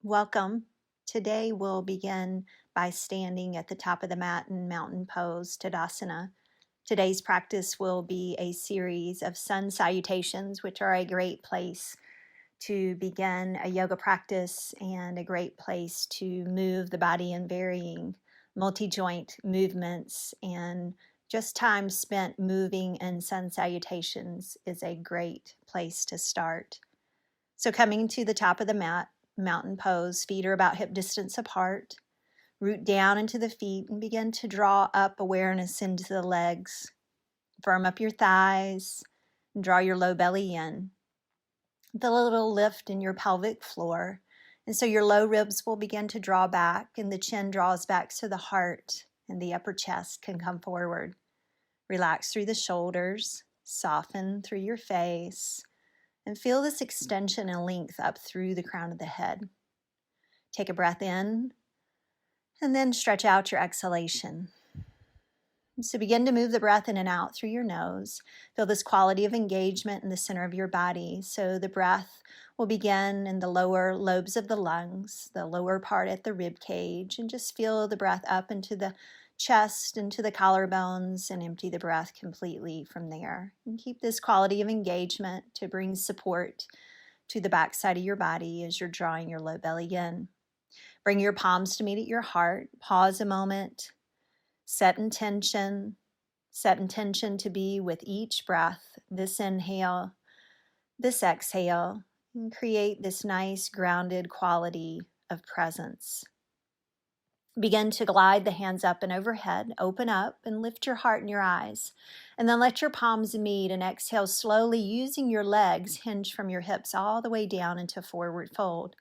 Welcome. Today we'll begin by standing at the top of the mat in mountain pose, Tadasana. Today's practice will be a series of sun salutations, which are a great place to begin a yoga practice and a great place to move the body in varying multi-joint movements. And just time spent moving in sun salutations is a great place to start. So coming to the top of the mat, mountain pose, feet are about hip distance apart. Root down into the feet and begin to draw up awareness into the legs. Firm up your thighs and draw your low belly in. Feel a little lift in your pelvic floor. And so your low ribs will begin to draw back and the chin draws back so the heart and the upper chest can come forward. Relax through the shoulders, soften through your face. And feel this extension and length up through the crown of the head. Take a breath in, and then stretch out your exhalation. So begin to move the breath in and out through your nose. Feel this quality of engagement in the center of your body. So the breath will begin in the lower lobes of the lungs, the lower part at the rib cage, and just feel the breath up into the chest, into the collarbones, and empty the breath completely from there. And keep this quality of engagement to bring support to the back side of your body as you're drawing your low belly in. Bring your palms to meet at your heart. Pause a moment. Set intention to be with each breath, this inhale, this exhale, and create this nice grounded quality of presence. Begin to glide the hands up and overhead. Open up and lift your heart and your eyes. And then let your palms meet and exhale slowly using your legs hinge from your hips all the way down into forward fold.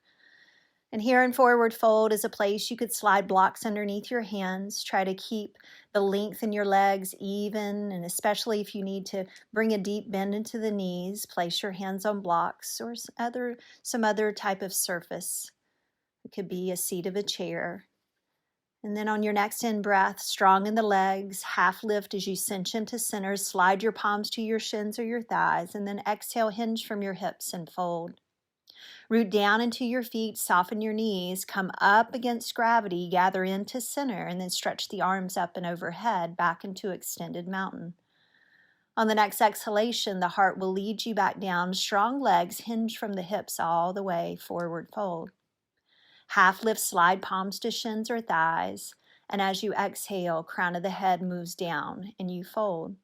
And here in forward fold is a place you could slide blocks underneath your hands. Try to keep the length in your legs even, and especially if you need to bring a deep bend into the knees, place your hands on blocks or some other type of surface. It could be a seat of a chair. And then on your next in-breath, strong in the legs, half lift as you cinch into center, slide your palms to your shins or your thighs, and then exhale, hinge from your hips and fold. Root down into your feet, soften your knees, come up against gravity, gather into center, and then stretch the arms up and overhead, back into extended mountain. On the next exhalation, the heart will lead you back down, strong legs hinge from the hips all the way, forward fold. Half lift, slide palms to shins or thighs, and as you exhale, crown of the head moves down and you fold.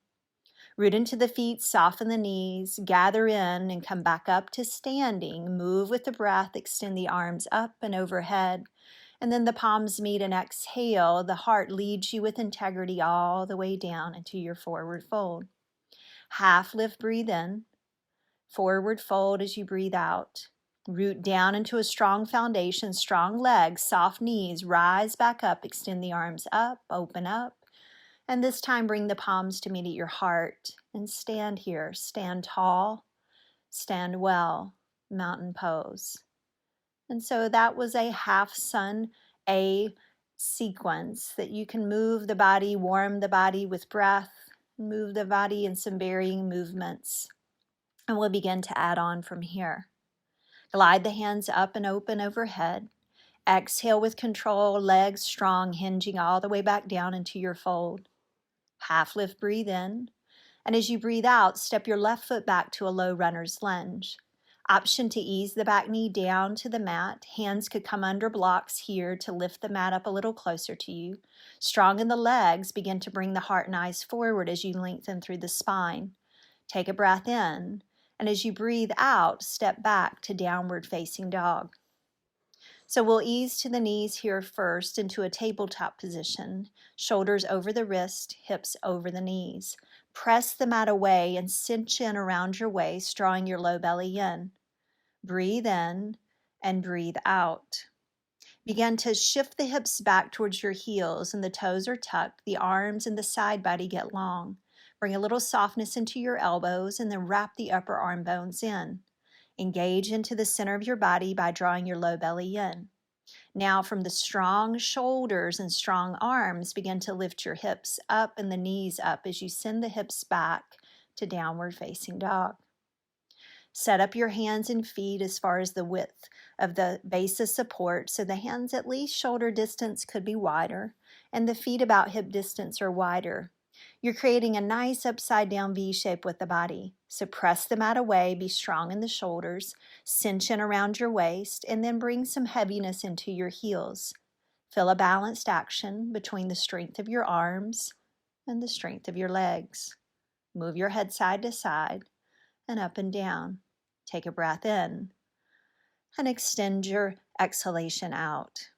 Root into the feet, soften the knees, gather in and come back up to standing. Move with the breath, extend the arms up and overhead, and then the palms meet and exhale. The heart leads you with integrity all the way down into your forward fold. Half lift, breathe in, forward fold as you breathe out. Root down into a strong foundation, strong legs, soft knees, rise back up, extend the arms up, open up. And this time bring the palms to meet at your heart and stand here. Stand tall, stand well, mountain pose. And so that was a half sun A sequence that you can move the body, warm the body with breath, move the body in some varying movements. And we'll begin to add on from here. Glide the hands up and open overhead. Exhale with control, legs strong, hinging all the way back down into your fold. Half lift, breathe in. And as you breathe out, step your left foot back to a low runner's lunge. Option to ease the back knee down to the mat. Hands could come under blocks here to lift the mat up a little closer to you. Strong in the legs, begin to bring the heart and eyes forward as you lengthen through the spine. Take a breath in. And as you breathe out, step back to downward facing dog. So we'll ease to the knees here first into a tabletop position, shoulders over the wrist, hips over the knees. Press the mat away and cinch in around your waist, drawing your low belly in. Breathe in and breathe out. Begin to shift the hips back towards your heels and the toes are tucked, the arms and the side body get long. Bring a little softness into your elbows and then wrap the upper arm bones in. Engage into the center of your body by drawing your low belly in. Now from the strong shoulders and strong arms, begin to lift your hips up and the knees up as you send the hips back to downward facing dog. Set up your hands and feet as far as the width of the base of support, so the hands at least shoulder distance could be wider, and the feet about hip distance or wider. You're creating a nice upside down V shape with the body. So press the mat away, be strong in the shoulders, cinch in around your waist, and then bring some heaviness into your heels. Feel a balanced action between the strength of your arms and the strength of your legs. Move your head side to side and up and down. Take a breath in and extend your exhalation out.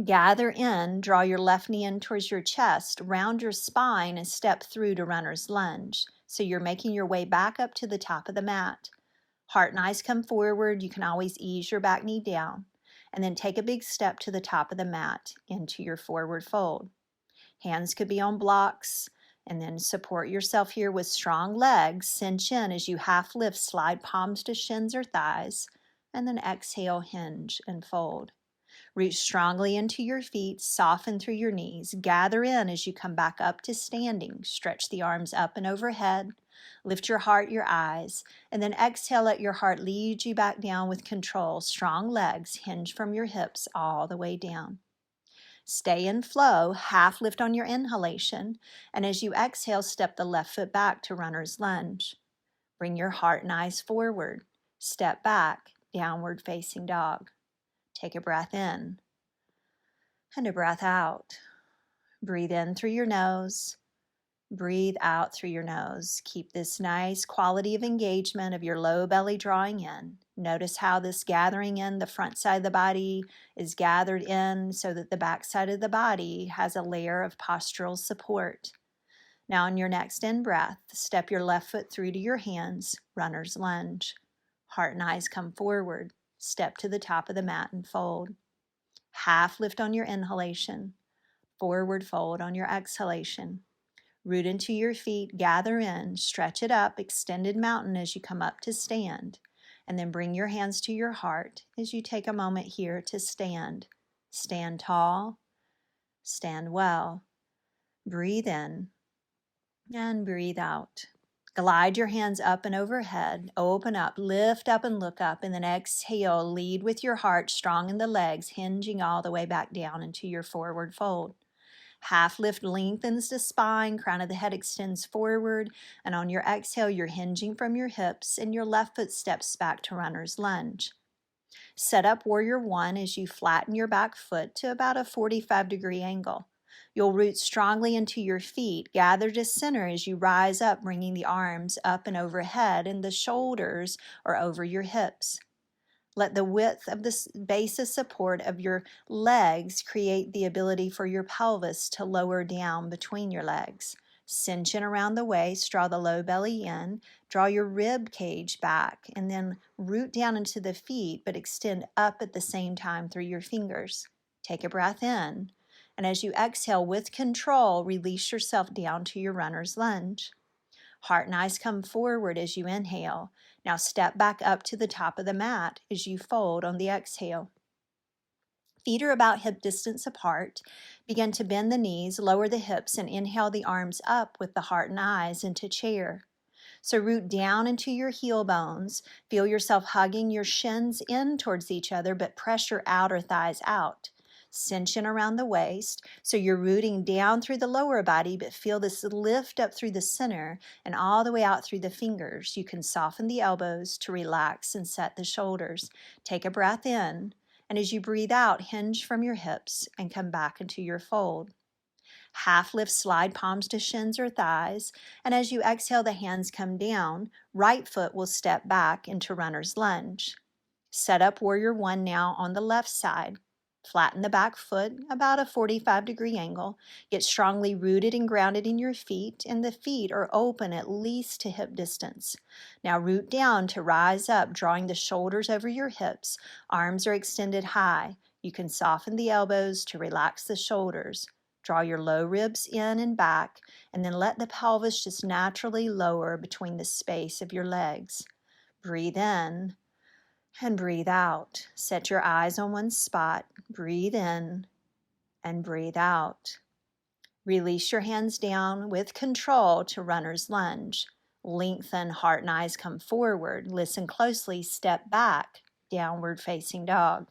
Gather in, draw your left knee in towards your chest, round your spine, and step through to runner's lunge. So you're making your way back up to the top of the mat. Heart and eyes come forward. You can always ease your back knee down. And then take a big step to the top of the mat into your forward fold. Hands could be on blocks. And then support yourself here with strong legs. Cinch in as you half lift, slide palms to shins or thighs. And then exhale, hinge and fold. Reach strongly into your feet, soften through your knees. Gather in as you come back up to standing. Stretch the arms up and overhead. Lift your heart, your eyes, and then exhale, let your heart lead you back down with control. Strong legs hinge from your hips all the way down. Stay in flow, half lift on your inhalation, and as you exhale, step the left foot back to runner's lunge. Bring your heart and eyes forward. Step back, downward facing dog. Take a breath in and a breath out. Breathe in through your nose. Breathe out through your nose. Keep this nice quality of engagement of your low belly drawing in. Notice how this gathering in the front side of the body is gathered in so that the back side of the body has a layer of postural support. Now on your next in-breath, step your left foot through to your hands, runner's lunge. Heart and eyes come forward. Step to the top of the mat and fold. Half lift on your inhalation. Forward fold on your exhalation. Root into your feet, gather in, stretch it up, extended mountain as you come up to stand. And then bring your hands to your heart as you take a moment here to stand. Stand tall, stand well. Breathe in and breathe out. Glide your hands up and overhead, open up, lift up and look up, and then exhale, lead with your heart strong in the legs, hinging all the way back down into your forward fold. Half lift lengthens the spine, crown of the head extends forward, and on your exhale, you're hinging from your hips, and your left foot steps back to runner's lunge. Set up warrior one as you flatten your back foot to about a 45-degree angle. You'll root strongly into your feet, gather to center as you rise up, bringing the arms up and overhead, and the shoulders are over your hips. Let the width of the base of support of your legs create the ability for your pelvis to lower down between your legs. Cinch in around the waist, draw the low belly in, draw your rib cage back, and then root down into the feet, but extend up at the same time through your fingers. Take a breath in, and as you exhale with control, release yourself down to your runner's lunge. Heart and eyes come forward as you inhale. Now step back up to the top of the mat as you fold on the exhale. Feet are about hip distance apart. Begin to bend the knees, lower the hips, and inhale the arms up with the heart and eyes into chair. So root down into your heel bones. Feel yourself hugging your shins in towards each other, but press your outer thighs out. Cinch in around the waist, so you're rooting down through the lower body, but feel this lift up through the center and all the way out through the fingers. You can soften the elbows to relax and set the shoulders. Take a breath in, and as you breathe out, hinge from your hips and come back into your fold. Half lift, slide palms to shins or thighs, and as you exhale, the hands come down. Right foot will step back into runner's lunge. Set up warrior one now on the left side. Flatten the back foot, about a 45-degree angle. Get strongly rooted and grounded in your feet, and the feet are open at least to hip distance. Now root down to rise up, drawing the shoulders over your hips. Arms are extended high. You can soften the elbows to relax the shoulders. Draw your low ribs in and back, and then let the pelvis just naturally lower between the space of your legs. Breathe in and breathe out. Set your eyes on one spot. Breathe in and breathe out. Release your hands down with control to runner's lunge. Lengthen, heart and eyes come forward. Listen closely, step back, downward facing dog.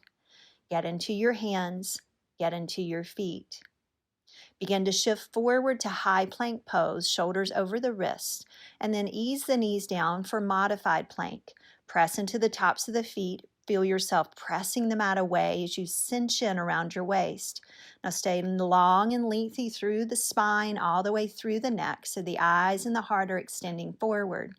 Get into your hands, get into your feet. Begin to shift forward to high plank pose, shoulders over the wrists, and then ease the knees down for modified plank. Press into the tops of the feet. Feel yourself pressing the mat away as you cinch in around your waist. Now stay long and lengthy through the spine, all the way through the neck, so the eyes and the heart are extending forward.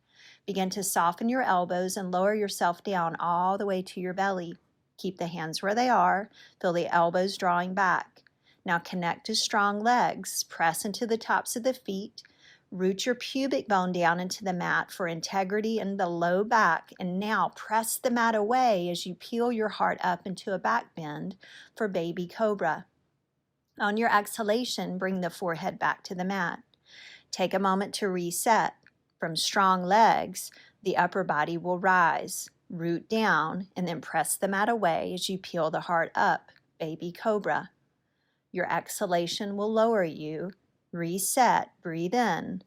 Begin to soften your elbows and lower yourself down all the way to your belly. Keep the hands where they are. Feel the elbows drawing back. Now connect to strong legs. Press into the tops of the feet. Root your pubic bone down into the mat for integrity in the low back. And now press the mat away as you peel your heart up into a back bend for baby cobra. On your exhalation, bring the forehead back to the mat. Take a moment to reset. From strong legs, the upper body will rise. Root down and then press the mat away as you peel the heart up, baby cobra. Your exhalation will lower you. Reset, breathe in,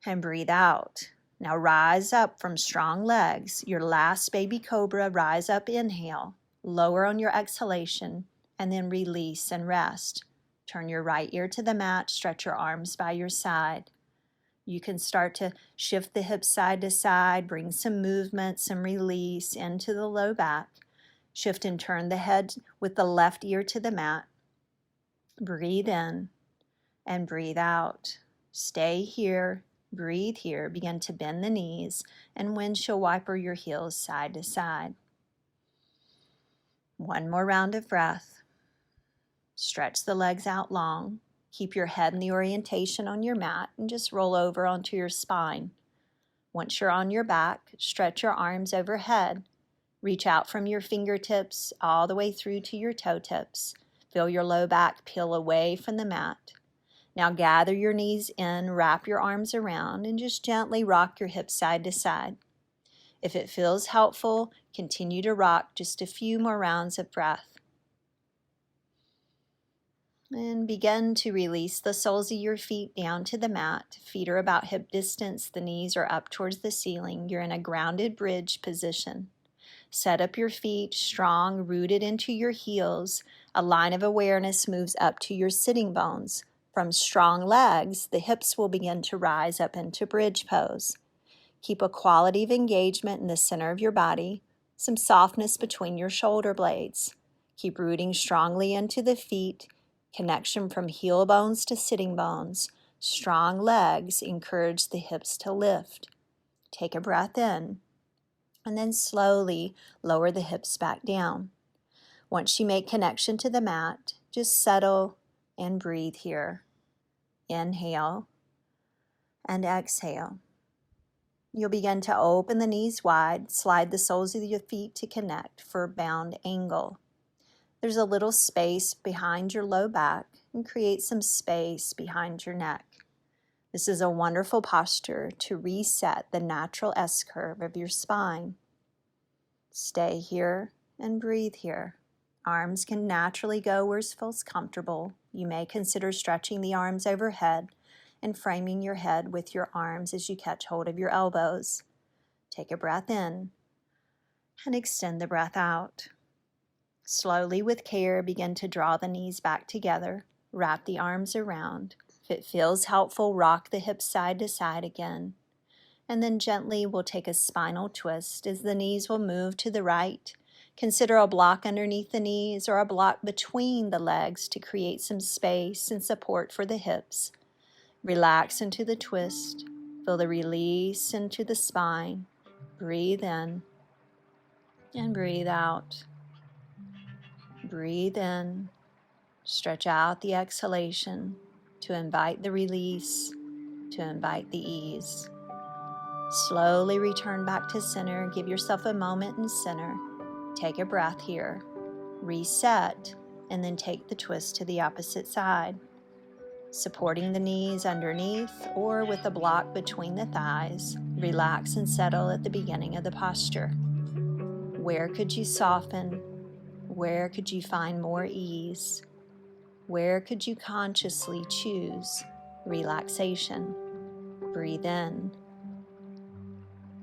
and breathe out. Now rise up from strong legs. Your last baby cobra, rise up, inhale. Lower on your exhalation, and then release and rest. Turn your right ear to the mat, stretch your arms by your side. You can start to shift the hips side to side, bring some movement, some release into the low back. Shift and turn the head with the left ear to the mat. Breathe in and breathe out. Stay here, breathe here. Begin to bend the knees and windshield wiper your heels side to side. One more round of breath. Stretch the legs out long. Keep your head in the orientation on your mat and just roll over onto your spine. Once you're on your back, stretch your arms overhead. Reach out from your fingertips all the way through to your toe tips. Feel your low back peel away from the mat. Now gather your knees in, wrap your arms around, and just gently rock your hips side to side. If it feels helpful, continue to rock just a few more rounds of breath. And begin to release the soles of your feet down to the mat. Feet are about hip distance, the knees are up towards the ceiling. You're in a grounded bridge position. Set up your feet strong, rooted into your heels. A line of awareness moves up to your sitting bones. From strong legs, the hips will begin to rise up into bridge pose. Keep a quality of engagement in the center of your body, some softness between your shoulder blades. Keep rooting strongly into the feet, connection from heel bones to sitting bones. Strong legs encourage the hips to lift. Take a breath in. And then slowly lower the hips back down. Once you make connection to the mat, just settle and breathe here. Inhale and exhale. You'll begin to open the knees wide, slide the soles of your feet to connect for a bound angle. There's a little space behind your low back and create some space behind your neck. This is a wonderful posture to reset the natural S-curve of your spine. Stay here and breathe here. Arms can naturally go where it feels comfortable. You may consider stretching the arms overhead and framing your head with your arms as you catch hold of your elbows. Take a breath in and extend the breath out. Slowly, with care, begin to draw the knees back together. Wrap the arms around. If it feels helpful, rock the hips side to side again. And then gently we'll take a spinal twist as the knees will move to the right. Consider a block underneath the knees or a block between the legs to create some space and support for the hips. Relax into the twist. Feel the release into the spine. Breathe in and breathe out. Breathe in. Stretch out the exhalation to invite the release, to invite the ease. Slowly return back to center. Give yourself a moment in center. Take a breath here. Reset, and then take the twist to the opposite side. Supporting the knees underneath or with a block between the thighs. Relax and settle at the beginning of the posture. Where could you soften? Where could you find more ease? Where could you consciously choose relaxation? Breathe in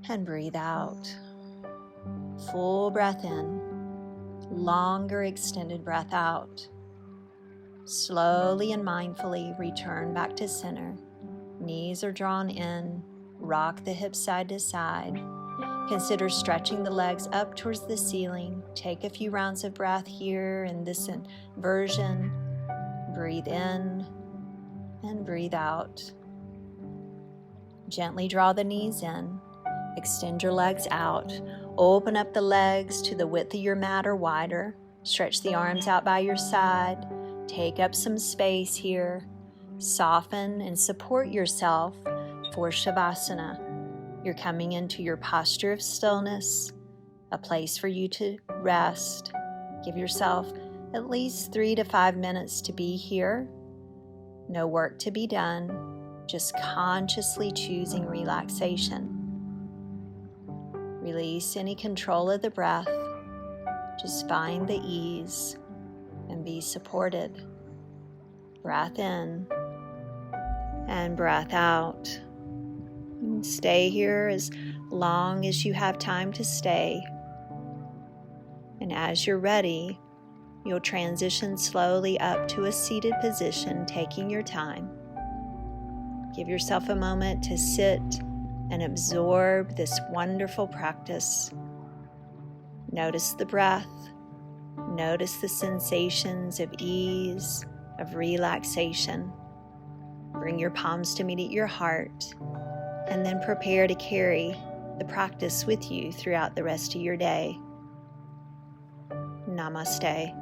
and breathe out. Full breath in, longer extended breath out. Slowly and mindfully return back to center. Knees are drawn in, rock the hips side to side. Consider stretching the legs up towards the ceiling. Take a few rounds of breath here in this inversion. Breathe in and breathe out. Gently draw the knees in. Extend your legs out. Open up the legs to the width of your mat or wider. Stretch the arms out by your side. Take up some space here. Soften and support yourself for Shavasana. You're coming into your posture of stillness, a place for you to rest. Give yourself at least 3 to 5 minutes to be here. No work to be done, just consciously choosing relaxation. Release any control of the breath. Just find the ease and be supported. Breath in and breath out. And stay here as long as you have time to stay. And as you're ready, you'll transition slowly up to a seated position, taking your time. Give yourself a moment to sit and absorb this wonderful practice. Notice the breath. Notice the sensations of ease, of relaxation. Bring your palms to meet at your heart, and then prepare to carry the practice with you throughout the rest of your day. Namaste.